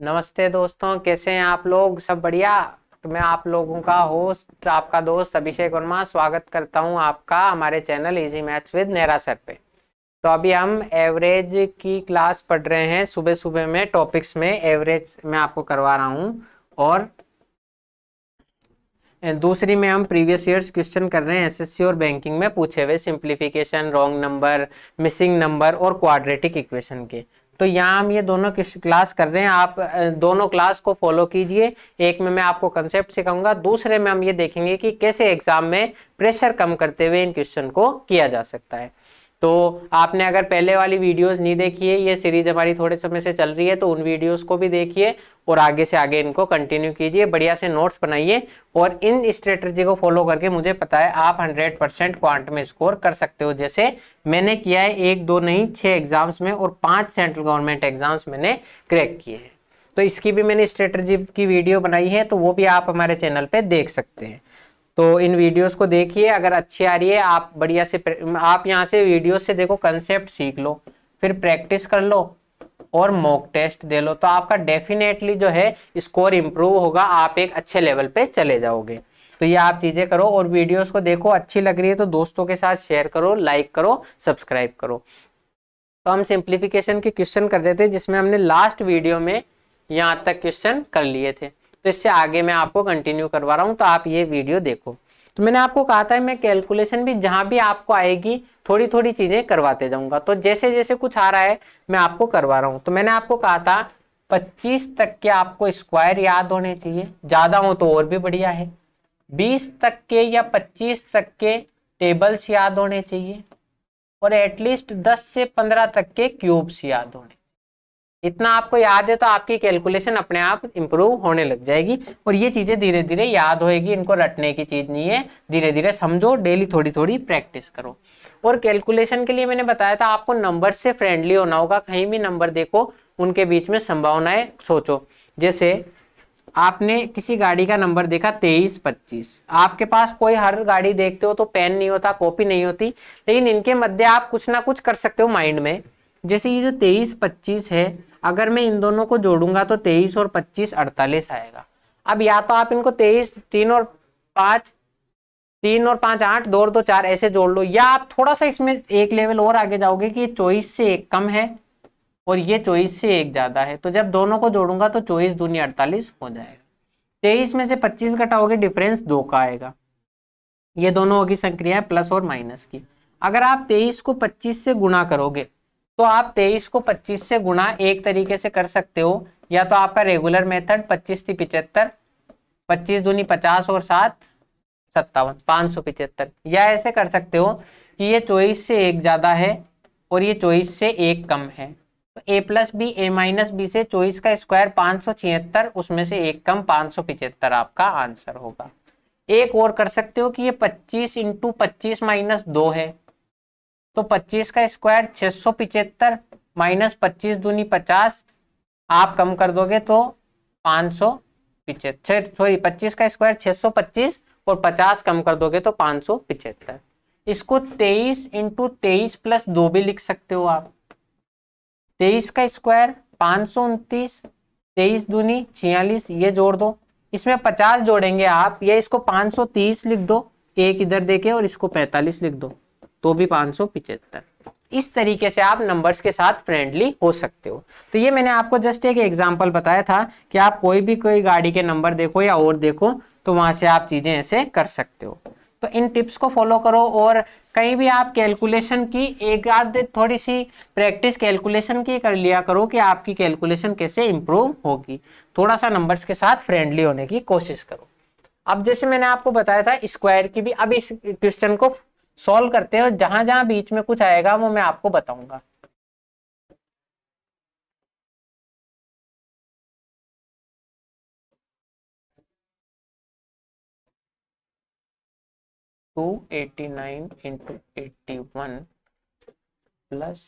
नमस्ते दोस्तों, कैसे हैं आप लोग? सब बढ़िया। तो मैं आप लोगों का होस्ट, आपका दोस्त अभिषेक वर्मा स्वागत करता हूं आपका हमारे channel easy maths with Nehra sir पे। तो अभी हम एवरेज की क्लास पढ़ रहे हैं। सुबह सुबह में टॉपिक्स में एवरेज मैं आपको करवा रहा हूं और दूसरी में हम प्रीवियस ईयर्स क्वेश्चन कर रहे हैं एसएससी और बैंकिंग में पूछे हुए simplification, wrong number, missing number और क्वाड्रेटिक इक्वेशन के। तो यहाँ हम ये दोनों क्लास कर रहे हैं। आप दोनों क्लास को फॉलो कीजिए। एक में मैं आपको कंसेप्ट सिखाऊंगा, दूसरे में हम ये देखेंगे कि कैसे एग्जाम में प्रेशर कम करते हुए इन क्वेश्चन को किया जा सकता है। तो आपने अगर पहले वाली वीडियोस नहीं देखी है, ये सीरीज हमारी थोड़े समय से चल रही है, तो उन वीडियोस को भी देखिए और आगे से आगे इनको कंटिन्यू कीजिए। बढ़िया से नोट्स बनाइए और इन स्ट्रेटजी को फॉलो करके मुझे पता है आप 100% क्वांट में स्कोर कर सकते हो, जैसे मैंने किया है। 1 2 नहीं 6 एग्जाम्स में और 5 सेंट्रल गवर्नमेंट एग्जाम्स मैंने क्रैक किए हैं। तो इसकी भी मैंने स्ट्रेटजी की वीडियो बनाई है, तो वो भी आप हमारे चैनल पे देख सकते हैं। तो इन वीडियोस को देखिए, अगर अच्छी आ रही है आप बढ़िया से आप यहाँ से वीडियोस से देखो, कंसेप्ट सीख लो, फिर प्रैक्टिस कर लो और मॉक टेस्ट दे लो, तो आपका डेफिनेटली जो है स्कोर इंप्रूव होगा, आप एक अच्छे लेवल पे चले जाओगे। तो ये आप चीजें करो और वीडियोस को देखो, अच्छी लग रही है तो दोस्तों के साथ शेयर करो, लाइक करो, सब्सक्राइब करो। तो हम सिंप्लीफिकेशन के क्वेश्चन कर रहे थे, जिसमें हमने लास्ट वीडियो में यहाँ तक क्वेश्चन कर लिए थे। तो इससे आगे मैं आपको कंटिन्यू करवा रहा हूं, तो आप ये वीडियो देखो। तो मैंने आपको कहा था मैं कैलकुलेशन भी जहां भी आपको आएगी थोड़ी थोड़ी चीजें करवाते जाऊंगा। तो जैसे जैसे कुछ आ रहा है मैं आपको करवा रहा हूं। तो मैंने आपको कहा था 25 तक के आपको स्क्वायर याद होने चाहिए, ज्यादा हो तो और भी बढ़िया है। 20 तक के या 25 तक के टेबल्स याद होने चाहिए और एटलीस्ट 10 से 15 तक के क्यूब्स याद होने। इतना आपको याद है तो आपकी कैलकुलेशन अपने आप इंप्रूव होने लग जाएगी और ये चीजें धीरे धीरे याद होएगी। इनको रटने की चीज नहीं है, धीरे धीरे समझो, डेली थोड़ी थोड़ी प्रैक्टिस करो। और कैलकुलेशन के लिए मैंने बताया था आपको नंबर से फ्रेंडली होना होगा। कहीं भी नंबर देखो उनके बीच में संभावनाएं सोचो। जैसे आपने किसी गाड़ी का नंबर देखा 23 25, आपके पास कोई, हर गाड़ी देखते हो तो पेन नहीं होता, कॉपी नहीं होती, लेकिन इनके मध्य आप कुछ ना कुछ कर सकते हो माइंड में। जैसे ये जो 23 25 है, अगर मैं इन दोनों को जोड़ूंगा तो 23 और 25 48 आएगा। अब या तो आप इनको 23 3 और 5 8 2 और 2 4 ऐसे जोड़ लो, या आप थोड़ा सा इसमें एक लेवल और आगे जाओगे कि ये 24 से 1 कम है और ये 24 से 1 ज्यादा है। तो जब दोनों को जोड़ूंगा तो 24 दूनी 48 हो जाएगा। 23 में से 25 घटाओगे, डिफरेंस 2 का आएगा। ये दोनों होगी संक्रियाएं प्लस और माइनस की। अगर आप 23 को 25 से गुणा करोगे तो आप 23 को 25 से गुणा एक तरीके से कर सकते हो, या तो आपका रेगुलर मेथड 25 × 75, 25 दूनी 50 और 7 57 575, या ऐसे कर सकते हो कि ये 24 से 1 ज्यादा है और ये 24 से 1 कम है। तो a plus B, a minus B से 24 का स्क्वायर 576, उसमें से 1 कम 575 आपका आंसर होगा। एक और कर सकते हो कि ये 25 × 25 माइनस 2 है, तो 25 का स्क्वायर 675 माइनस 25 दूनी 50, आप कम कर दोगे तो 575, सॉरी 25 का स्क्वायर 625 और 50 कम कर दोगे तो 575। इसको 23 × 23 + 2 भी लिख सकते हो आप। 23 का स्क्वायर 529, 23 दूनी 46, ये जोड़ दो, इसमें 50 जोड़ेंगे आप, या इसको 530 लिख दो एक इधर देके और इसको 45 लिख दो तो भी 575। इस तरीके से आप नंबर्स के साथ फ्रेंडली हो सकते हो। तो ये मैंने आपको जस्ट एक एग्जांपल बताया था कि आप कोई गाड़ी के नंबर देखो या और देखो तो वहां से आप चीजें ऐसे कर सकते हो। तो इन टिप्स को फॉलो करो और कहीं भी आप कैलकुलेशन की एक आध थोड़ी सी प्रैक्टिस कैलकुलेशन की कर लिया करो कि आपकी कैलकुलेशन कैसे इंप्रूव होगी। थोड़ा सा नंबर्स के साथ फ्रेंडली होने की कोशिश करो। अब जैसे मैंने आपको बताया था स्क्वायर की भी, अब इस क्वेश्चन को सॉल्व करते हैं और जहां जहां बीच में कुछ आएगा वो मैं आपको बताऊंगा। टू 89 × 81 प्लस,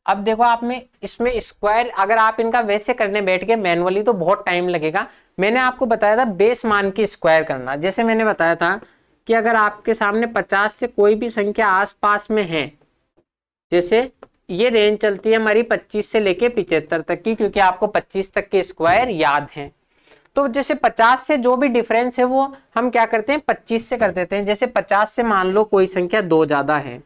अब देखो आप में इसमें स्क्वायर अगर आप इनका वैसे करने बैठ गए मैनुअली तो बहुत टाइम लगेगा। मैंने आपको बताया था बेस मान की स्क्वायर करना। जैसे मैंने बताया था कि अगर आपके सामने 50 से कोई भी संख्या आसपास में है, जैसे ये रेंज चलती है हमारी 25 से लेके 75 तक की, क्योंकि आपको 25 तक के स्क्वायर याद हैं। तो जैसे 50 से जो भी डिफरेंस है वो हम क्या करते हैं 25 से कर देते हैं। जैसे 50 से मान लो कोई संख्या 2 ज्यादा है,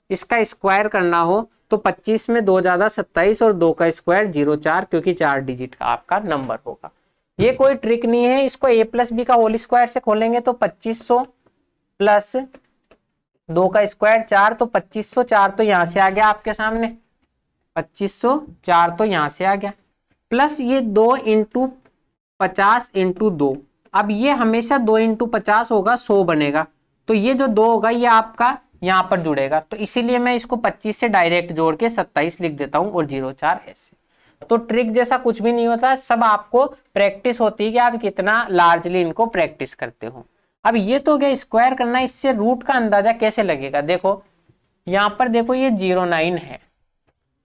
इसका स्क्वायर करना हो तो 25 में 2 ज्यादा 27 और 2 का स्क्वायर 04, क्योंकि 4 डिजिट का आपका नंबर होगा। ये कोई ट्रिक नहीं है, इसको a प्लस बी का होल स्क्वायर से खोलेंगे तो 2500 प्लस 2 का स्क्वायर 4, तो 2504 तो यहां से आ गया आपके सामने, 2504 तो यहां से आ गया, प्लस ये 2 इंटू 50 इंटू 2। अब ये हमेशा 2 इंटू 50 होगा, 100 बनेगा, तो ये जो 2 होगा ये आपका यहां पर जुड़ेगा, तो इसीलिए मैं इसको 25 से डायरेक्ट जोड़ के 27 लिख देता हूं और 04 ऐसे। तो ट्रिक जैसा कुछ भी नहीं होता, सब आपको प्रैक्टिस होती है कि आप कितना लार्जली इनको प्रैक्टिस करते हो। अब ये तो गया स्क्वायर करना, इससे रूट का अंदाजा कैसे लगेगा। देखो यहां पर देखो ये 09 है,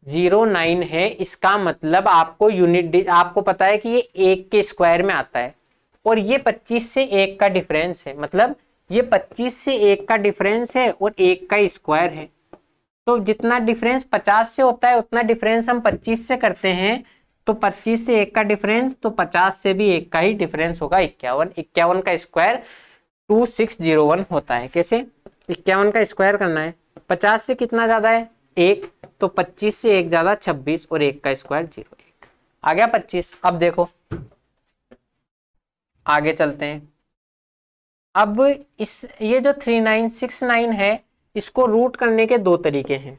09 है, इसका मतलब आपको यूनिट, आपको पता है कि ये 1 के स्क्वायर में आता है, और ये 25 से 1 का डिफरेंस है, मतलब ये 25 से 1 का डिफरेंस है और 1 का स्क्वायर है। तो जितना डिफरेंस 50 से होता है उतना डिफरेंस हम 25 से करते हैं, तो 25 से 1 का डिफरेंस, तो 50 से भी 1 का ही डिफरेंस होगा 51। 51 का स्क्वायर 2601 होता है। कैसे 51 का स्क्वायर करना है, 50 से कितना ज्यादा है 1, तो 25 से 1 ज्यादा 26 और 1 का स्क्वायर 01 आ गया 25। अब देखो आगे चलते हैं। अब इस ये जो 3969 है, इसको रूट करने के 2 तरीके हैं।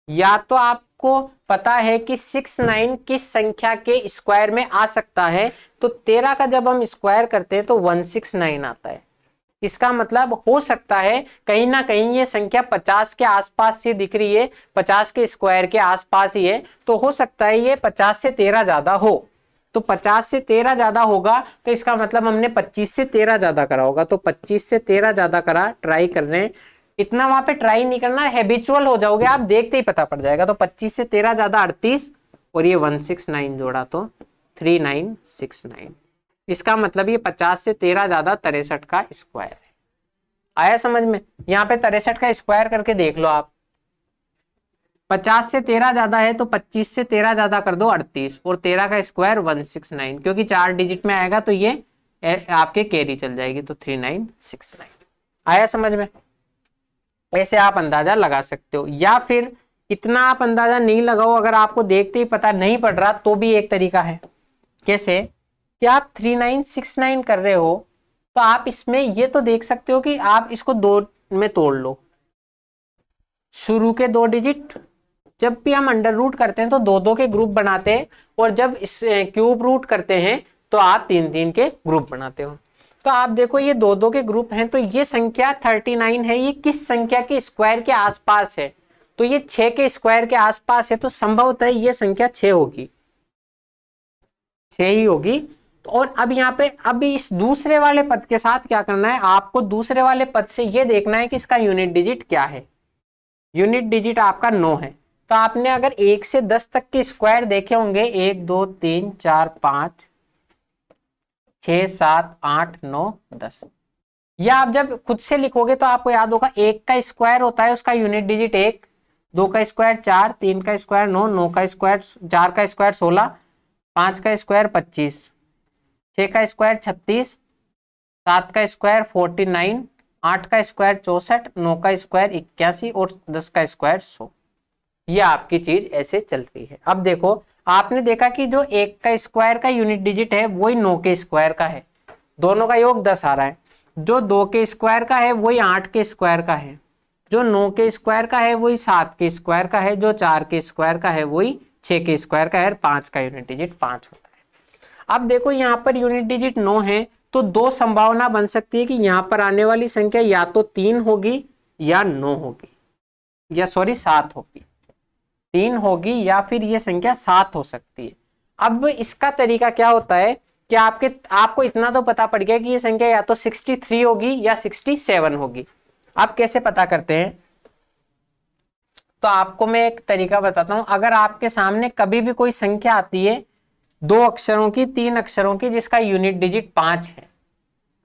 या तो आपको पता है कि 69 किस संख्या के स्क्वायर में आ सकता है, तो 13 का जब हम स्क्वायर करते हैं तो 169 आता है। इसका मतलब हो सकता है कहीं ना कहीं ये संख्या 50 के आसपास से दिख रही है, 50 के स्क्वायर के आसपास ही है, तो हो सकता है ये 50 से 13 ज्यादा हो। तो 50 से 13 ज्यादा होगा तो इसका मतलब हमने 25 से 13 ज्यादा करा होगा, तो 25 से 13 ज्यादा करा, ट्राई कर रहे हैं। इतना वहां पे ट्राई नहीं करना, हैबिचुअल हो जाओगे आप, देखते ही पता पड़ जाएगा। तो 25 से 13 ज्यादा 38 और ये 169 जोड़ा तो 3969। इसका मतलब ये 50 से 13 ज्यादा 63 का स्क्वायर है। आया समझ में। यहाँ पे 63 का स्क्वायर करके देख लो आप, 50 से 13 ज्यादा है तो 25 से 13 ज्यादा कर दो 38 और 13 का स्क्वायर 169, क्योंकि 4 डिजिट में आएगा तो ये आपके कैरी चल जाएगी, तो 3969। आया समझ में। ऐसे आप अंदाजा लगा सकते हो, या फिर इतना आप अंदाजा नहीं लगाओ, अगर आपको देखते ही पता नहीं पड़ रहा तो भी एक तरीका है। कैसे कि आप 3969 कर रहे हो तो आप इसमें ये तो देख सकते हो कि आप इसको 2 में तोड़ लो, शुरू के 2 डिजिट। जब भी हम अंडर रूट करते हैं तो 2-2 के ग्रुप बनाते हैं, और जब इस क्यूब रूट करते हैं तो आप 3-3 के ग्रुप बनाते हो। तो आप देखो ये 2-2 के ग्रुप हैं, तो ये संख्या 39 है, ये किस संख्या के स्क्वायर के आसपास है, तो ये 6 के स्क्वायर के आसपास है, तो संभवतः ये संख्या 6 होगी, 6 ही होगी। और अब यहाँ पे अब इस दूसरे वाले पद के साथ क्या करना है, आपको दूसरे वाले पद से ये देखना है कि इसका यूनिट डिजिट क्या है। यूनिट डिजिट आपका 9 है, तो आपने अगर 1 से 10 तक के स्क्वायर देखे होंगे, 1 2 3 4 5 6 7 8 9 10, या आप जब खुद से लिखोगे तो आपको याद होगा 1 का स्क्वायर होता है उसका यूनिट डिजिट 1, 2 का स्क्वायर 4, 3 का स्क्वायर 9, 9 का स्क्वायर 4 का स्क्वायर 16, 5 का स्क्वायर 25, 6 का स्क्वायर 36, 7 का स्क्वायर 49, 8 का स्क्वायर 64, 9 का स्क्वायर 81 और 10 का स्क्वायर 100। ये आपकी चीज ऐसे चल रही है। अब देखो आपने देखा कि जो 1 का स्क्वायर का यूनिट डिजिट है वही 9 के स्क्वायर का है, दोनों का योग 10 आ रहा है। जो 2 के स्क्वायर का है वही 8 के स्क्वायर का है, जो 9 के स्क्वायर का है वही 7 के स्क्वायर का है, जो 4 के स्क्वायर का है वही 6 के स्क्वायर का है, 5 का यूनिट डिजिट 5 होता है। अब देखो यहाँ पर यूनिट डिजिट 9 है, तो 2 संभावना बन सकती है कि यहाँ पर आने वाली संख्या या तो 3 होगी या 9 होगी, या सॉरी 7 होगी, 3 होगी या फिर ये संख्या 7 हो सकती है। अब इसका तरीका क्या होता है कि आपको इतना तो पता पड़ गया कि ये संख्या या तो 63 होगी या 67 होगी। आप कैसे पता करते हैं, तो आपको मैं एक तरीका बताता हूं। अगर आपके सामने कभी भी कोई संख्या आती है 2 अक्षरों की, 3 अक्षरों की, जिसका यूनिट डिजिट 5 है,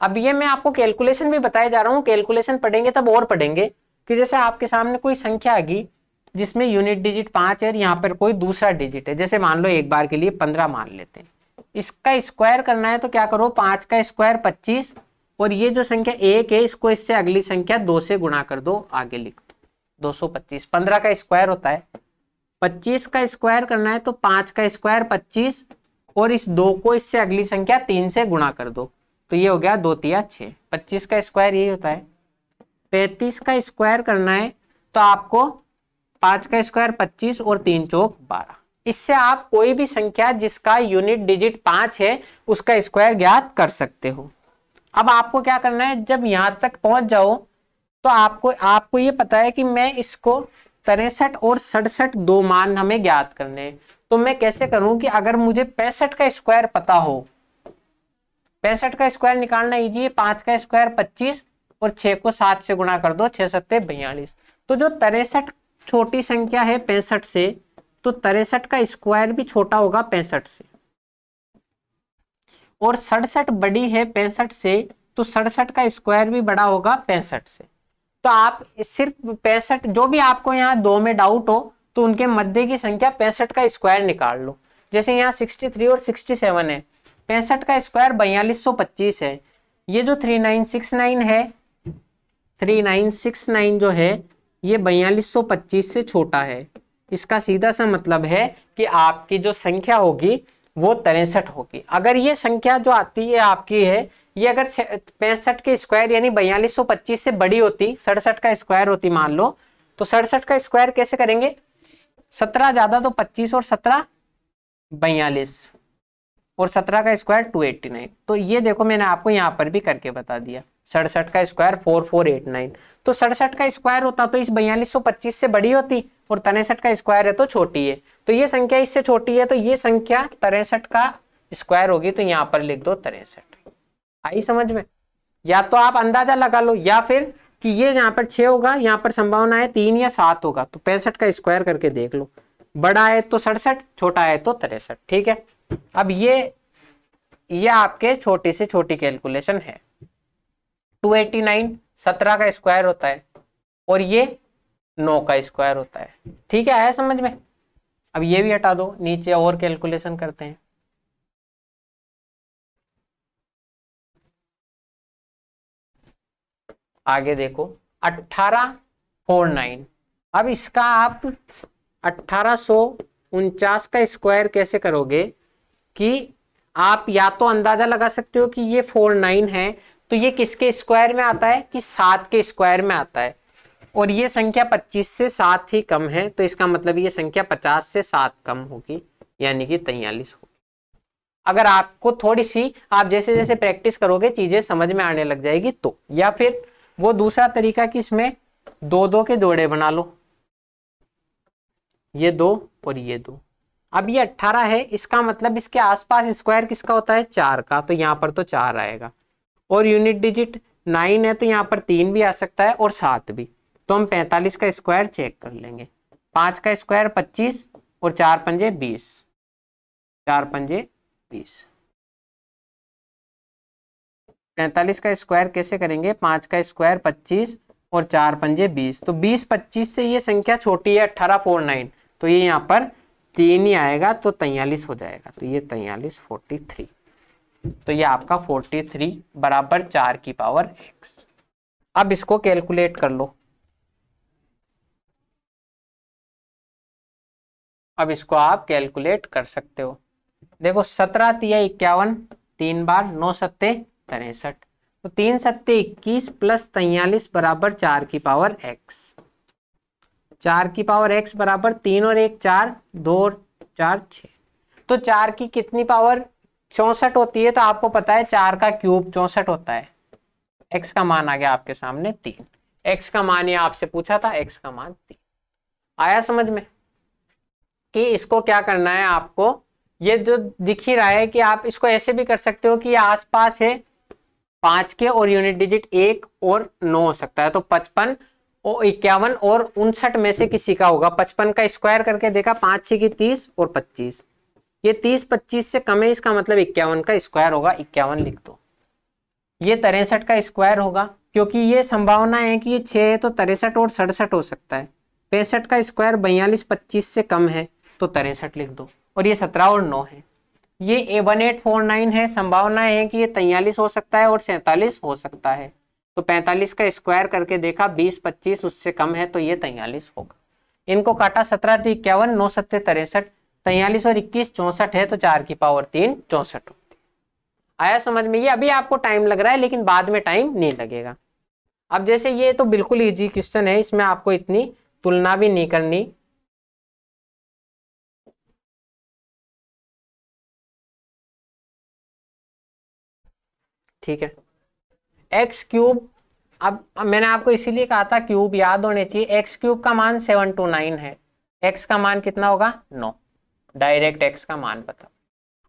अब ये मैं आपको कैलकुलेशन भी बताया जा रहा हूं, कैलकुलेशन पढ़ेंगे तब और पढ़ेंगे कि जैसे आपके सामने कोई संख्या आ गई जिसमें यूनिट डिजिट 5 है, यहाँ पर कोई दूसरा डिजिट है, जैसे मान लो एक बार के लिए 15 मान लेते हैं। इसका स्क्वायर करना है तो क्या करो, 5 का स्क्वायर 25, और ये जो संख्या 1 है इसको इससे अगली संख्या 2 से गुणा कर दो, आगे लिख दो 225। 15 का स्क्वायर होता है, 25 का स्क्वायर करना है तो 5 का स्क्वायर 25, और इस 2 को इससे अगली संख्या 3 से गुणा कर दो, तो ये हो गया 2 तिया 6। 25 का स्क्वायर यही होता है। 35 का स्क्वायर करना है तो आपको 5 का स्क्वायर 25 और 3 चौक 12। इससे आप कोई भी संख्या जिसका यूनिट डिजिट 5 है उसका स्क्वायर ज्ञात कर सकते हो। अब आपको क्या करना है, जब यहां तक पहुंच जाओ तो आपको ये पता है कि मैं इसको 63 और 67 दो मान हमें ज्ञात करने हैं। तो मैं कैसे करूं कि अगर मुझे 65 का स्क्वायर पता हो, 65 का स्क्वायर निकालना इजी है, 5 का स्क्वायर 25 और 6 को 7 से गुणा कर दो, 6 सत्ते 42। तो जो 63 छोटी संख्या है 65 से, तो 63 का स्क्वायर भी छोटा होगा 65 से, और 67 बड़ी है 65 से, तो 67 का स्क्वायर भी बड़ा होगा 65 से। तो आप सिर्फ 65, जो भी आपको यहाँ दो में डाउट हो तो उनके मध्य की संख्या 65 का स्क्वायर निकाल लो। जैसे यहाँ 63 और 67 है, 65 का स्क्वायर 4225 है। ये जो 3969 है, 3969 जो है ये 4225 से छोटा है। इसका सीधा सा मतलब है कि आपकी जो संख्या होगी वो 63 होगी। अगर ये संख्या जो आती है आपकी है, ये अगर 65 के स्क्वायर यानी 4225 से बड़ी होती, 67 का स्क्वायर होती मान लो, तो 67 का स्क्वायर कैसे करेंगे, 17 ज्यादा तो 25 और 17 42, और 17 का स्क्वायर 289। तो ये देखो मैंने आपको यहाँ पर भी करके बता दिया, 67 का स्क्वायर 4489। तो 67 का स्क्वायर होता तो इस 4225 से बड़ी होती, और 63 का स्क्वायर है तो छोटी है, तो ये संख्या इससे छोटी है, तो ये संख्या 63 का स्क्वायर होगी, तो यहाँ पर लिख दो 63। आई समझ में? या तो आप अंदाजा लगा लो, या फिर कि ये यहाँ पर 6 होगा, यहाँ पर संभावना है 3 या 7 होगा, तो 65 का स्क्वायर करके देख लो, बड़ा है तो 67, छोटा है तो 63। ठीक है, अब ये आपके छोटी से छोटी कैलकुलेशन है। 289 17 का स्क्वायर होता है, और ये 9 का स्क्वायर होता है। ठीक है, आया समझ में? अब ये भी हटा दो, नीचे और कैलकुलेशन करते हैं। आगे देखो 1849। अब इसका आप 1849 का स्क्वायर कैसे करोगे, कि आप या तो अंदाजा लगा सकते हो कि ये 49 है, तो ये किसके स्क्वायर में आता है, कि 7 के स्क्वायर में आता है, और ये संख्या 25 से 7 ही कम है, तो इसका मतलब ये संख्या 50 से 7 कम होगी, यानी कि 43 होगी। अगर आपको थोड़ी सी, आप जैसे जैसे प्रैक्टिस करोगे चीजें समझ में आने लग जाएगी तो। या फिर वो दूसरा तरीका कि इसमें 2-2 के जोड़े बना लो, ये 2 और ये 2। अब ये 18 है, इसका मतलब इसके आसपास स्क्वायर किसका होता है, 4 का, तो यहाँ पर तो 4 आएगा, और यूनिट डिजिट 9 है तो यहाँ पर 3 भी आ सकता है और 7 भी। तो हम 45 का स्क्वायर चेक कर लेंगे। 5 का स्क्वायर 25 और 4 पंजे 20, 4 पंजे 20। 45 का स्क्वायर कैसे करेंगे, 5 का स्क्वायर 25 और 4 पंजे 20, तो 20-25 से ये संख्या छोटी है 1849, तो ये यहाँ पर 3 ही आएगा, तो 43 हो जाएगा, तो ये 43 43। तो ये आपका 43 बराबर 4 की पावर x। अब इसको कैलकुलेट कर लो। अब इसको आप कैलकुलेट कर सकते हो। देखो 17 तिया 51, 3 बार 9 सत्ते 63, तो 3 सत्ते 21 प्लस 43 बराबर 4 की पावर x। 4 की पावर x बराबर 3 और 1 4, 2 और 4 6। तो 4 की कितनी पावर 64 होती है, तो आपको पता है 4 का क्यूब 64 होता है। x का मान आ गया आपके सामने 3। x का मान ये आपसे पूछा था, x का मान 3 आया समझ में? कि इसको क्या करना है आपको, ये जो दिख ही रहा है कि आप इसको ऐसे भी कर सकते हो कि ये आसपास है 5 के, और यूनिट डिजिट 1 और 9 हो सकता है, तो 55 और 51 और 59 में से किसी का होगा। 55 का स्क्वायर करके देखा, 5 6 की 30 और 25, ये 30-25 से कम है, इसका मतलब 51 का स्क्वायर होगा, 51 लिख दो। ये 63 का स्क्वायर होगा, क्योंकि ये संभावना है कि ये 6 है तो 63 और 67 हो सकता है, 65 का स्क्वायर 42 25 से कम है तो 63 लिख दो, और ये 17 और 9 है। ये 1849 है, संभावना है कि ये 43 हो सकता है और 47 हो सकता है। तो 45 का स्क्वायर करके देखा, 20 25 उससे कम है तो ये 43 होगा। इनको काटा, 17 3 51, 9 7 63, 43 और 21 64 है, तो 4 की पावर 3 64 होती है। आया समझ में? ये अभी आपको टाइम लग रहा है लेकिन बाद में टाइम नहीं लगेगा। अब जैसे ये तो बिल्कुल इजी क्वेश्चन है, इसमें आपको इतनी तुलना भी नहीं करनी। ठीक है, एक्स क्यूब, अब मैंने आपको इसीलिए कहा था क्यूब याद होने चाहिए। एक्स क्यूब का मान 729 है, एक्स का मान कितना होगा 9, डायरेक्ट एक्स का मान पता।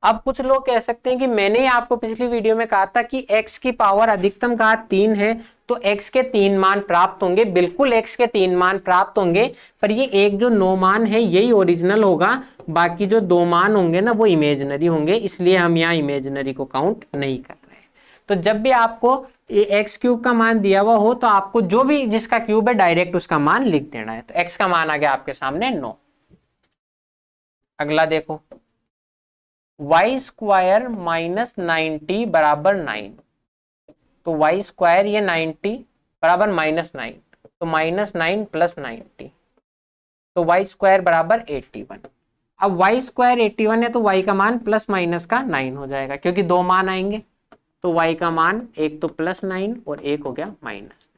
अब कुछ लोग कह सकते हैं कि मैंने ही आपको पिछली वीडियो में कहा था कि x की पावर अधिकतम का 3 है तो x के 3 मान प्राप्त होंगे। बिल्कुल x के 3 मान प्राप्त होंगे, पर ये एक जो 9 मान है यही ओरिजिनल होगा, बाकी जो 2 मान होंगे ना वो इमेजिनरी होंगे, इसलिए हम यहाँ इमेजिनरी को काउंट नहीं कर रहे हैं। तो जब भी आपको एक्स क्यूब का मान दिया हुआ हो तो आपको जो भी जिसका क्यूब है डायरेक्ट उसका मान लिख देना है। तो x का मान आ गया आपके सामने 9। अगला देखो, वाई स्क्वायर माइनस 90 बराबर 9। तो वाई स्क्वायर ये 90 बराबर माइनस 9, तो माइनस 9 प्लस 90, तो वाई स्क्वायर बराबर 81। अब वाई स्क्वायर 81 है तो वाई का मान प्लस माइनस का 9 हो जाएगा, क्योंकि 2 मान आएंगे। तो वाई का मान एक तो प्लस 9 और एक हो गया माइनस।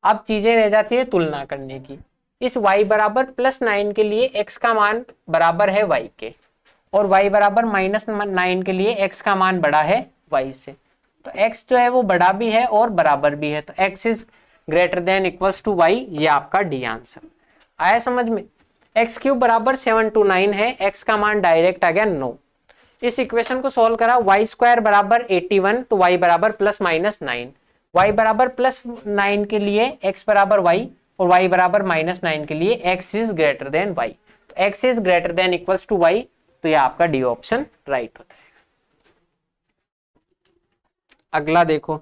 अब चीजें रह जाती है तुलना करने की। इस y बराबर प्लस 9 के लिए x का मान बराबर है y के, और y बराबर माइनस 9 के लिए x का मान बड़ा है y से। तो x जो है वो बड़ा भी है और बराबर भी है, तो x is greater than equals to y, ये आपका डी आंसर आया समझ में। एक्स क्यूब बराबर 729 है, x का मान डायरेक्ट आ गया 9। इस इक्वेशन को सोल्व करा, वाई स्क्वायर बराबर 81 तो y बराबर प्लस माइनस 9, y बराबर प्लस 9 के लिए x बराबर y, और y बराबर माइनस 9 के लिए x is greater than y। तो x is greater than equals to y, तो ये आपका डी ऑप्शन राइट हो जाएगा। अगला देखो,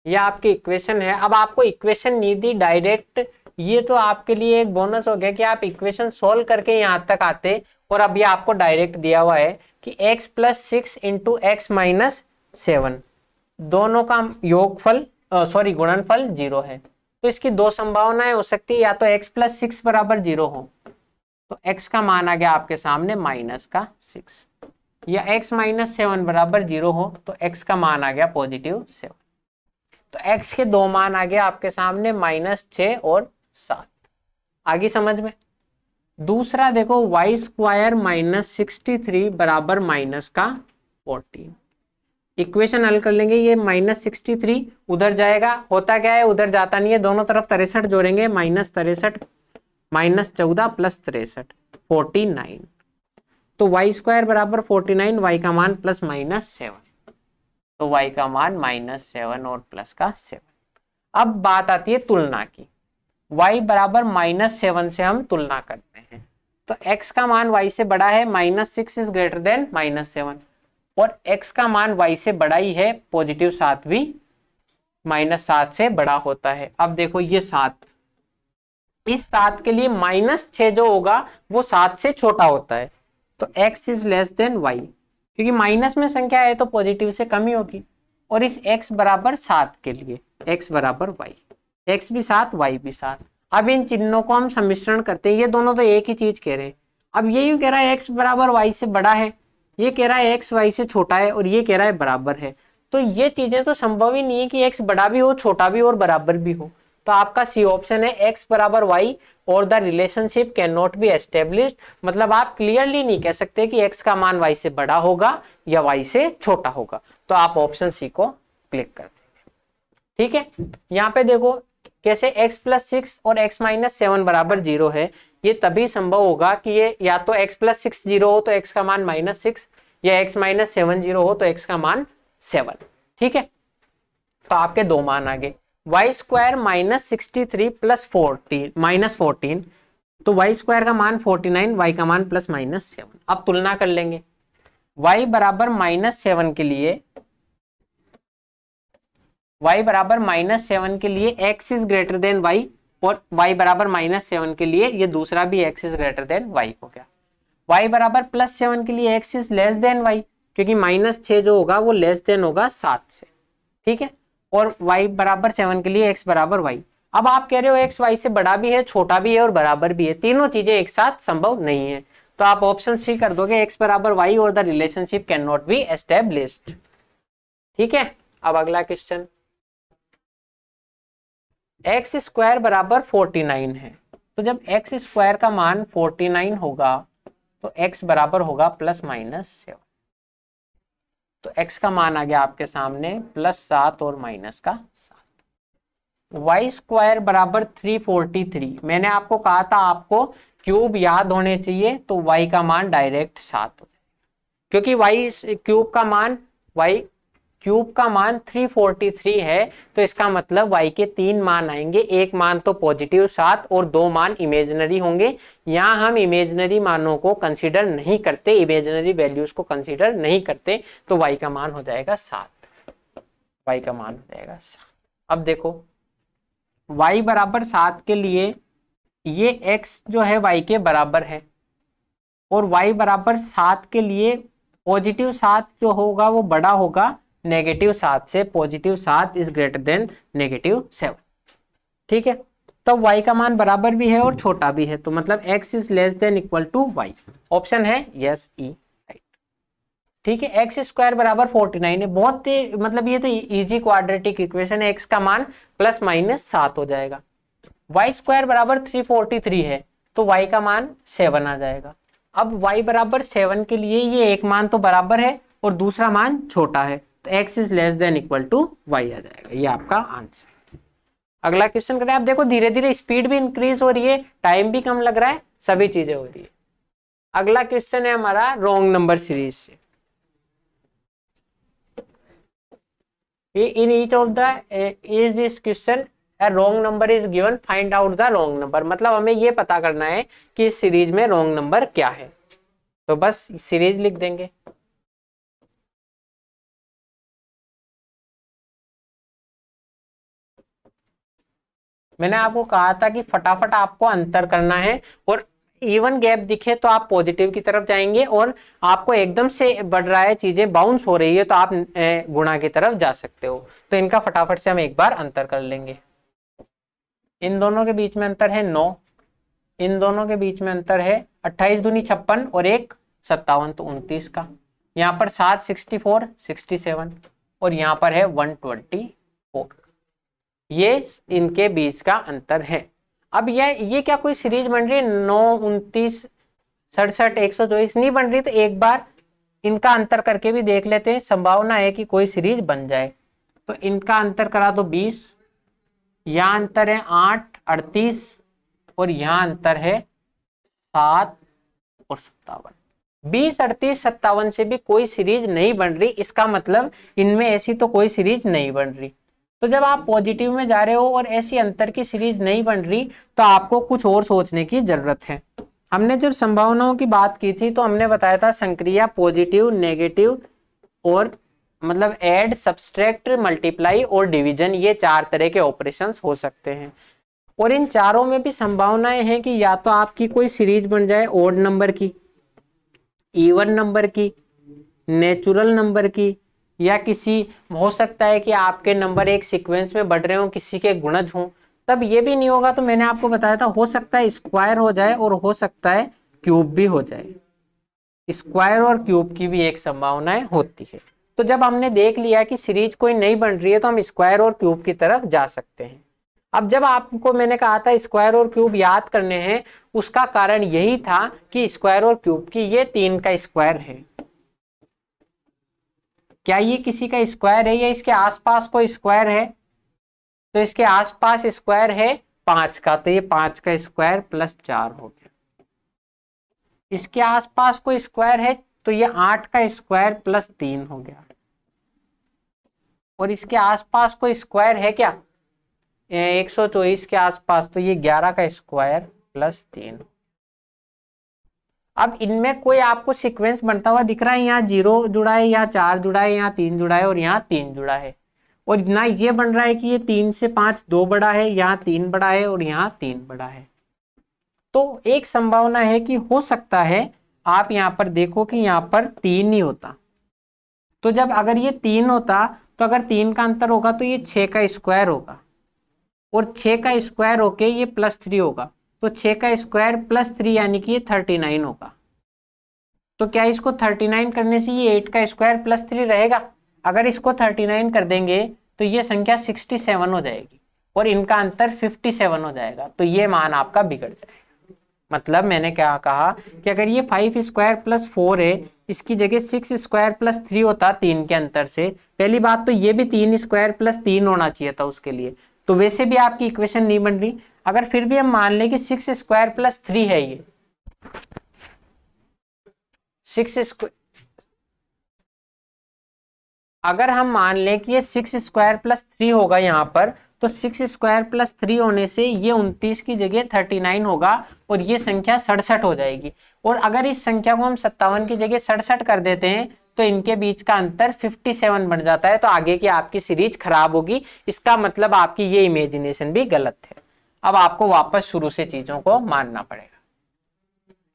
ये आपकी इक्वेशन है। अब आपको इक्वेशन नहीं दी डायरेक्ट, ये तो आपके लिए एक बोनस हो गया कि आप इक्वेशन सोल्व करके यहां तक आते, और अब ये आपको डायरेक्ट दिया हुआ है कि x plus 6 into x minus 7 दोनों का योगफल गुणनफल 0 है। तो इसकी दो संभावनाएं हो सकती है, या तो x प्लस 6 बराबर 0 हो तो x का मान आ गया आपके सामने माइनस का 6, या x माइनस 7 बराबर 0 हो तो x का मान आ गया पॉजिटिव 7। तो x के दो मान आ गया आपके सामने माइनस 6 और 7। आगे समझ में। दूसरा देखो, वाई स्क्वायर माइनस 63 बराबर माइनस का 14। इक्वेशन हल कर लेंगे, ये माइनस 63 उधर जाएगा, होता क्या है उधर जाता नहीं है, दोनों तरफ 63 जोड़ेंगे, माइनस 63 माइनस 14 प्लस 63 49। तो वाई स्क्वायर बराबर 49, वाई का मान प्लस माइनस 7, तो y का मान माइनस 7 और प्लस का 7। अब बात आती है तुलना की, y बराबर माइनस 7 से हम तुलना करते हैं, तो x का मान y से बड़ा है, minus 6 is greater then minus 7, और x का मान y से बड़ा ही है, पॉजिटिव 7 भी माइनस 7 से बड़ा होता है। अब देखो ये 7, इस 7 के लिए माइनस 6 जो होगा वो 7 से छोटा होता है, तो x is less then y, क्योंकि माइनस में संख्या है तो पॉजिटिव से कम ही होगी। और इस x बराबर 7 के लिए x बराबर y, x भी 7 y भी 7। अब इन चिन्हों को हम सम्मिश्रण करते हैं, ये दोनों तो एक ही चीज कह रहे हैं। अब ये यूं कह रहा है x बराबर y से बड़ा है, ये कह रहा है x y से छोटा है, और ये कह रहा है बराबर है। तो ये चीजें तो संभव ही नहीं है कि x बड़ा भी हो, छोटा भी हो और बराबर भी हो। तो आपका सी ऑप्शन है x बराबर y और the relationship can not be established, मतलब आप क्लियरली नहीं कह सकते कि x का मान y से बड़ा होगा या y से छोटा होगा। तो आप ऑप्शन सी को क्लिक कर देंगे। ठीक है, यहाँ पे देखो कैसे x प्लस 6 और x माइनस 7 बराबर 0 है, ये तभी संभव होगा कि ये या तो x प्लस 6 0 हो तो x का मान माइनस 6, या x माइनस 7 0 हो तो x का मान 7। ठीक है, तो आपके दो मान आ गए, Y square minus 63 plus 14 minus 14, तो वाई स्क्वायर का मान 49, वाई का मान प्लस माइनस 7। अब तुलना कर लेंगे, y बराबर -7 के लिए, y बराबर -7 के लिए x is greater than y, और y बराबर -7 के लिए ये दूसरा भी x is greater than y हो गया। y बराबर +7 के लिए x is less then y, क्योंकि -6 जो होगा वो लेस देन होगा 7 से, ठीक है। और y बराबर 7 के लिए x बराबर y। अब आप कह रहे हो x y से बड़ा भी है, छोटा भी है और बराबर भी है, तीनों चीजें एक साथ संभव नहीं है, तो आप ऑप्शन सी कर दोगे x बराबर y और the relationship can not be established, ठीक है। अब अगला क्वेश्चन, एक्स स्क्वायर बराबर 49 है, तो जब एक्स स्क्वायर का मान 49 होगा तो x बराबर होगा +-7, तो x का मान आ गया आपके सामने +7 और -7। वाई स्क्वायर बराबर 343, मैंने आपको कहा था आपको क्यूब याद होने चाहिए, तो y का मान डायरेक्ट 7 हो जाएगा, क्योंकि y क्यूब का मान 343 है, तो इसका मतलब y के 3 मान आएंगे, एक मान तो पॉजिटिव 7 और 2 मान इमेजिनरी होंगे। यहाँ हम इमेजिनरी मानों को कंसीडर नहीं करते, इमेजिनरी वैल्यूज को कंसीडर नहीं करते, तो y का मान हो जाएगा 7, y का मान हो जाएगा 7। अब देखो y बराबर 7 के लिए ये x जो है y के बराबर है, और y बराबर 7 के लिए पॉजिटिव 7 जो होगा वो बड़ा होगा -7 से, +7 इज ग्रेटर देन -7, ठीक है। तब y का मान बराबर भी है और छोटा भी है, तो मतलब x is less than equal to y, option है यस ई, राइट, ठीक है। एक्स स्क्वायर बराबर 49 है, बहुत मतलब ये तो इजी क्वाड्रेटिक इक्वेशन है, x का मान +-7 हो जाएगा। y स्क्वायर बराबर 343 है, तो y का मान 7 आ जाएगा। अब y बराबर 7 के लिए ये एक मान तो बराबर है और दूसरा मान छोटा है, तो x is less than equal to y आ जाएगा, ये आपका आंसर। अगला क्वेश्चन करें। आप देखो धीरे धीरे स्पीड भी इंक्रीज हो रही है, टाइम भी कम लग रहा है, सभी चीजें हो रही है। अगला क्वेश्चन है हमारा रॉन्ग नंबर सीरीज से। In each of the is this question a wrong number is given, find out the wrong number, मतलब हमें ये पता करना है कि इस सीरीज में रॉन्ग नंबर क्या है, तो बस सीरीज लिख देंगे। मैंने आपको कहा था कि फटाफट आपको अंतर करना है, और इवन गैप दिखे तो आप पॉजिटिव की तरफ जाएंगे, और आपको एकदम से बढ़ रहा है, चीजें बाउंस हो रही है, तो आप गुणा की तरफ जा सकते हो। तो इनका फटाफट से हम एक बार अंतर कर लेंगे। इन दोनों के बीच में अंतर है 9, इन दोनों के बीच में अंतर है 28 दूनी 56 और 1 57, तो 29 का। यहाँ पर 7 64 67 और यहाँ पर है 124, ये इनके बीच का अंतर है। अब ये क्या कोई सीरीज बन रही है? 9 29 67 124 नहीं बन रही, तो एक बार इनका अंतर करके भी देख लेते हैं, संभावना है कि कोई सीरीज बन जाए। तो इनका अंतर करा तो 20, यहाँ अंतर है 8 38 और यहाँ अंतर है 7 और 57। 20 38 57 से भी कोई सीरीज नहीं बन रही, इसका मतलब इनमें ऐसी तो कोई सीरीज नहीं बन रही। तो जब आप पॉजिटिव में जा रहे हो और ऐसी अंतर की सीरीज नहीं बन रही, तो आपको कुछ और सोचने की जरूरत है। हमने जब संभावनाओं की बात की थी तो हमने बताया था संक्रिया पॉजिटिव, नेगेटिव और मतलब ऐड, सब्सट्रैक्ट, मल्टीप्लाई और डिवीजन, ये 4 तरह के ऑपरेशंस हो सकते हैं। और इन चारों में भी संभावनाएं हैं कि या तो आपकी कोई सीरीज बन जाए ऑड नंबर की, इवन नंबर की, नेचुरल नंबर की, या किसी हो सकता है कि आपके नंबर एक सीक्वेंस में बढ़ रहे हो, किसी के गुणज हो। तब ये भी नहीं होगा, तो मैंने आपको बताया था हो सकता है स्क्वायर हो जाए और हो सकता है क्यूब भी हो जाए। स्क्वायर और क्यूब की भी एक संभावनाएं होती है। तो जब हमने देख लिया कि सीरीज कोई नहीं बन रही है, तो हम स्क्वायर और क्यूब की तरफ जा सकते हैं। अब जब आपको मैंने कहा था स्क्वायर और क्यूब याद करने हैं, उसका कारण यही था कि स्क्वायर और क्यूब की ये 3 का स्क्वायर है। क्या ये किसी का स्क्वायर है या इसके आसपास कोई स्क्वायर है? तो इसके आसपास स्क्वायर है 5 का, तो ये 5 का स्क्वायर +4 हो गया। इसके आसपास कोई स्क्वायर है तो ये 8 का स्क्वायर +3 हो गया। और इसके आसपास कोई स्क्वायर है क्या 124 के आसपास, तो ये 11 का स्क्वायर +3। अब इनमें कोई आपको सीक्वेंस बनता हुआ दिख रहा है, यहाँ 0 जुड़ा है, यहाँ 4 जुड़ा है, यहाँ 3 जुड़ा है और यहाँ 3 जुड़ा है। और ना ये बन रहा है कि ये 3 से 5 2 बड़ा है, यहाँ 3 बड़ा है और यहाँ 3 बड़ा है। तो एक संभावना है कि हो सकता है आप यहाँ पर देखो कि यहाँ पर 3 ही होता। तो जब अगर ये 3 होता तो अगर 3 का अंतर होगा तो ये 6 का स्क्वायर होगा, और 6 का स्क्वायर होके ये +3 होगा, तो 6 का स्क्वायर +3 यानी कि ये 39 होगा। तो क्या इसको 39 करने से ये 8 का स्क्वायर +3 रहेगा? अगर इसको 39 कर देंगे तो ये संख्या 67 हो जाएगी और इनका अंतर 57 हो जाएगा, तो ये मान आपका बिगड़ जाएगा। मतलब मैंने क्या कहा कि अगर ये 5 स्क्वायर + 4 है, इसकी जगह 6 स्क्वायर + 3 होता 3 के अंतर से। पहली बात तो ये भी 3 स्क्वायर + 3 होना चाहिए था उसके लिए, तो वैसे भी आपकी इक्वेशन नहीं बन रही। अगर फिर भी हम मान लें कि 6 स्क्वायर + 3 है, ये 6 स्क्वायर, अगर हम मान लें कि ये 6 स्क्वायर + 3 होगा यहाँ पर, तो 6 स्क्वायर + 3 होने से ये 29 की जगह 39 होगा और ये संख्या 67 हो जाएगी। और अगर इस संख्या को हम 57 की जगह 67 कर देते हैं तो इनके बीच का अंतर 57 बन जाता है, तो आगे की आपकी सीरीज खराब होगी। इसका मतलब आपकी ये इमेजिनेशन भी गलत है। अब आपको वापस शुरू से चीजों को मानना पड़ेगा।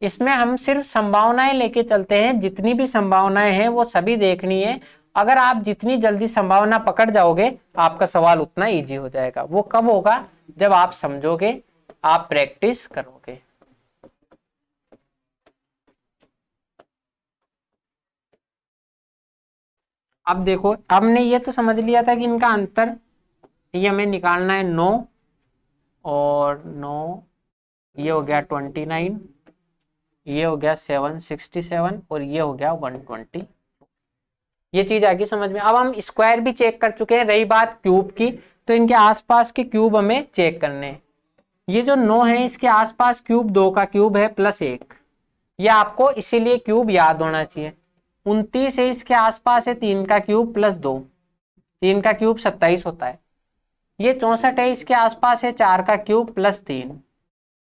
इसमें हम सिर्फ संभावनाएं लेके चलते हैं, जितनी भी संभावनाएं हैं वो सभी देखनी है। अगर आप जितनी जल्दी संभावना पकड़ जाओगे आपका सवाल उतना इजी हो जाएगा। वो कब होगा? जब आप समझोगे, आप प्रैक्टिस करोगे। अब देखो, हमने ये तो समझ लिया था कि इनका अंतर ये हमें निकालना है 9 और 9, ये हो गया 29, ये हो गया 767 और ये हो गया 120। ये चीज आगे समझ में। अब हम स्क्वायर भी चेक कर चुके हैं। रही बात क्यूब की, तो इनके आसपास के क्यूब हमें चेक करने हैं। ये जो 9 है इसके आसपास क्यूब 2 का क्यूब है +1, ये आपको इसीलिए क्यूब याद होना चाहिए। 29 है, इसके आसपास है 3 का क्यूब +2, 3 का क्यूब 27 होता है। ये 64 है, इसके आसपास है 4 का क्यूब +3।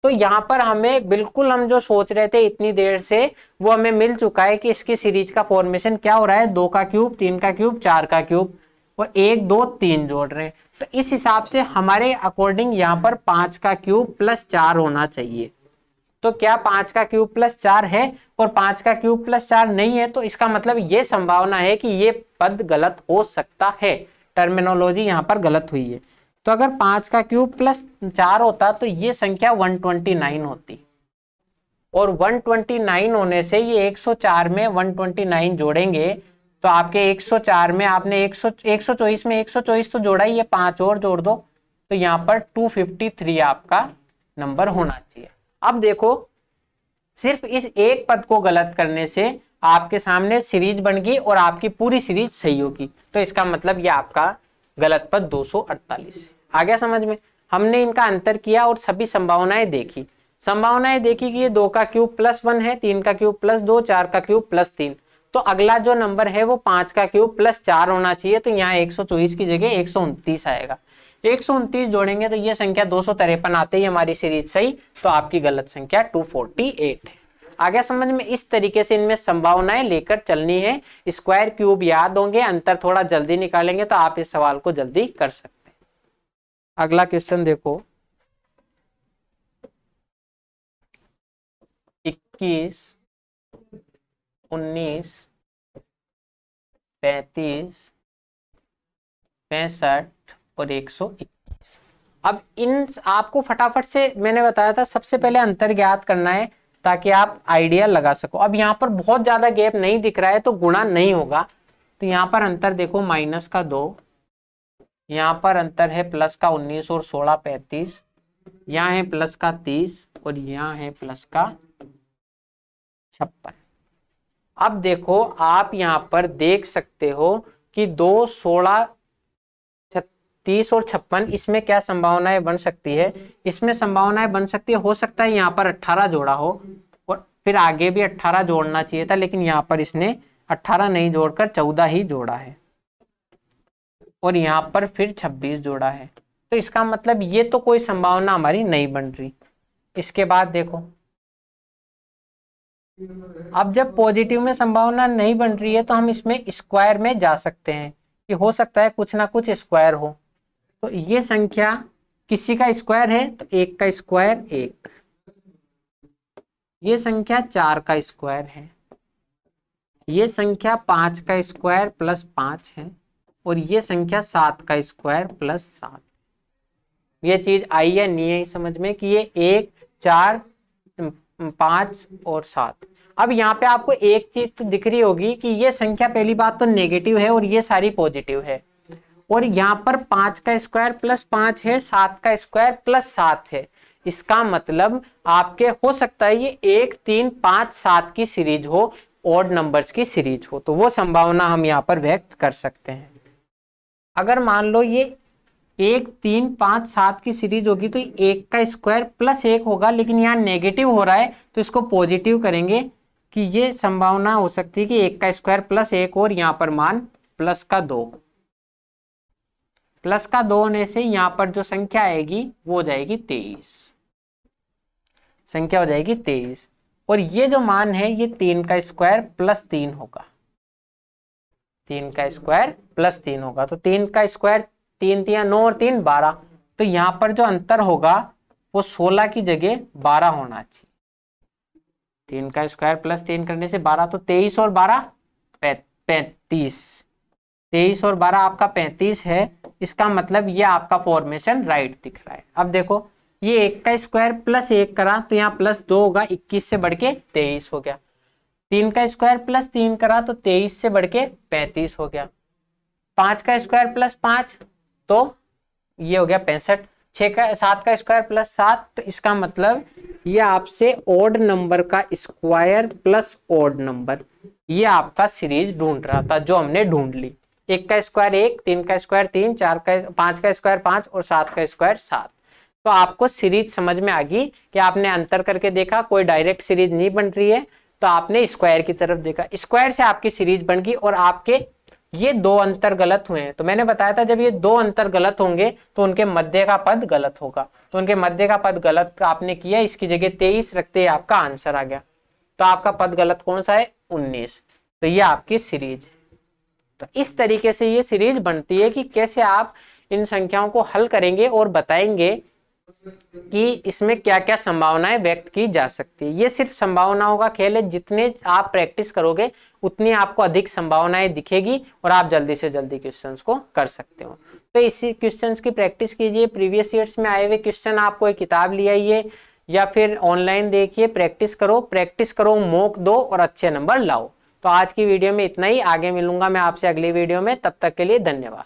तो यहाँ पर हमें बिल्कुल हम जो सोच रहे थे इतनी देर से वो हमें मिल चुका है कि इसकी सीरीज का फॉर्मेशन क्या हो रहा है, 2 का क्यूब, 3 का क्यूब, 4 का क्यूब और 1 2 3 जोड़ रहे हैं। तो इस हिसाब से हमारे अकॉर्डिंग यहाँ पर 5 का क्यूब +4 होना चाहिए। तो क्या 5 का क्यूब +4 है और 5 का क्यूब +4 नहीं है? तो इसका मतलब ये संभावना है कि ये पद गलत हो सकता है। टर्मिनोलॉजी यहाँ पर गलत हुई है। तो अगर 5 का क्यूब +4 होता तो ये संख्या 129 होती, और 129 होने से ये 104 में 129 जोड़ेंगे तो आपके 104 में आपने 124 में 124 तो जोड़ा ही, ये 5 और जोड़ दो तो यहाँ पर 253 आपका नंबर होना चाहिए। अब देखो, सिर्फ इस एक पद को गलत करने से आपके सामने सीरीज बन गई और आपकी पूरी सीरीज सही होगी। तो इसका मतलब ये आपका गलत पद 248 है। आ गया समझ में? हमने इनका अंतर किया और सभी संभावनाएं देखी। संभावनाएं देखी कि ये 2 का क्यूब +1 है, 3 का क्यूब +2, 4 का क्यूब +3। तो अगला जो नंबर है वो 5 का क्यूब +4 होना चाहिए। तो यहाँ 124 की जगह 129 आएगा। 129 जोड़ेंगे तो ये संख्या 253 आते ही हमारी सीरीज सही। तो आपकी गलत संख्या 248 है। आ गया समझ में? इस तरीके से इनमें संभावनाएं लेकर चलनी है। स्क्वायर क्यूब याद होंगे, अंतर थोड़ा जल्दी निकालेंगे तो आप इस सवाल को जल्दी कर सकते हैं। अगला क्वेश्चन देखो, 21, 19, 35, 65 और 121। अब इन आपको फटाफट से मैंने बताया था सबसे पहले अंतर ज्ञात करना है ताकि आप आइडिया लगा सको। अब यहाँ पर बहुत ज्यादा गैप नहीं दिख रहा है तो गुणा नहीं होगा। तो यहाँ पर अंतर देखो -2, यहाँ पर अंतर है +19 और 16 35, यहाँ है +30 और यहाँ है +56। अब देखो आप यहाँ पर देख सकते हो कि 2 16 30 और 56, इसमें क्या संभावनाएं बन सकती है? इसमें संभावनाएं बन सकती है, हो सकता है यहाँ पर 18 जोड़ा हो और फिर आगे भी 18 जोड़ना चाहिए था, लेकिन यहाँ पर इसने 18 नहीं जोड़कर 14 ही जोड़ा है और यहाँ पर फिर 26 जोड़ा है। तो इसका मतलब ये तो कोई संभावना हमारी नहीं बन रही। इसके बाद देखो अब जब पॉजिटिव में संभावना नहीं बन रही है तो हम इसमें स्क्वायर में जा सकते हैं कि हो सकता है कुछ ना कुछ स्क्वायर हो। तो ये संख्या किसी का स्क्वायर है तो 1 का स्क्वायर 1, ये संख्या 4 का स्क्वायर है, ये संख्या 5 का स्क्वायर प्लस 5 है, और ये संख्या 7 का स्क्वायर प्लस 7। ये चीज आई या नहीं आई समझ में कि ये 1, 4, 5 और 7। अब यहाँ पे आपको एक चीज तो दिख रही होगी कि ये संख्या पहली बात तो नेगेटिव है और ये सारी पॉजिटिव है, और यहाँ पर 5 का स्क्वायर प्लस 5 है, 7 का स्क्वायर प्लस 7 है। इसका मतलब आपके हो सकता है ये 1, 3, 5, 7 की सीरीज हो, ऑड नंबर्स की सीरीज हो, तो वो संभावना हम यहाँ पर व्यक्त कर सकते हैं। अगर मान लो ये 1, 3, 5, 7 की सीरीज होगी तो 1 का स्क्वायर प्लस 1 होगा, लेकिन यहाँ नेगेटिव हो रहा है तो इसको पॉजिटिव करेंगे कि ये संभावना हो सकती है कि 1 का स्क्वायर प्लस 1 और यहाँ पर मान प्लस का 2। प्लस का 2 होने से यहाँ पर जो संख्या आएगी वो हो जाएगी 23, संख्या हो जाएगी 23। और ये जो मान है ये 3 का स्क्वायर प्लस 3 होगा, 3 का स्क्वायर प्लस 3 होगा। तो 3 का स्क्वायर 3 3 9 और 3 12, तो यहाँ पर जो अंतर होगा वो 16 की जगह 12 होना चाहिए। 3 का स्क्वायर प्लस 3 करने से 12, तो 23 और 12 35, 23 और 12 आपका 35 है। इसका मतलब ये आपका फॉर्मेशन राइट दिख रहा है। अब देखो ये 1 का स्क्वायर प्लस 1 करा तो यहाँ प्लस 2 होगा, 21 से बढ़ के 23 हो गया। 3 का स्क्वायर प्लस 3 करा तो 23 से बढ़ के 35 हो गया। 5 का स्क्वायर प्लस 5 तो ये हो गया 65। 7 का स्क्वायर प्लस 7, तो इसका मतलब ये आपसे ऑड नंबर का स्क्वायर प्लस ऑड नंबर, ये आपका सीरीज ढूंढ रहा था जो हमने ढूंढ ली। 1 का स्क्वायर 1, 3 का स्क्वायर 3, 5 का स्क्वायर 5 और 7 का स्क्वायर 7। तो आपको सीरीज समझ में आ गई कि आपने अंतर करके देखा, कोई डायरेक्ट सीरीज नहीं बन रही है तो आपने स्क्वायर की तरफ देखा, स्क्वायर से आपकी सीरीज बन गई। और आपके ये 2 अंतर गलत हुए हैं, तो मैंने बताया था जब ये 2 अंतर गलत होंगे तो उनके मध्य का पद गलत होगा, तो उनके मध्य का पद गलत आपने किया, इसकी जगह 23 रखते ही आपका आंसर आ गया। तो आपका पद गलत कौन सा है? 19। तो ये आपकी सीरीज है। तो इस तरीके से ये सीरीज बनती है कि कैसे आप इन संख्याओं को हल करेंगे और बताएंगे कि इसमें क्या क्या संभावनाएं व्यक्त की जा सकती है। ये सिर्फ संभावनाओं का खेल है, जितने आप प्रैक्टिस करोगे उतनी आपको अधिक संभावनाएं दिखेगी और आप जल्दी से जल्दी क्वेश्चंस को कर सकते हो। तो इसी क्वेश्चंस की प्रैक्टिस कीजिए। प्रीवियस ईयर्स में आए हुए क्वेश्चन आपको एक किताब ले आइए या फिर ऑनलाइन देखिए, प्रैक्टिस करो, मॉक दो और अच्छे नंबर लाओ। तो आज की वीडियो में इतना ही, आगे मिलूंगा मैं आपसे अगली वीडियो में, तब तक के लिए धन्यवाद।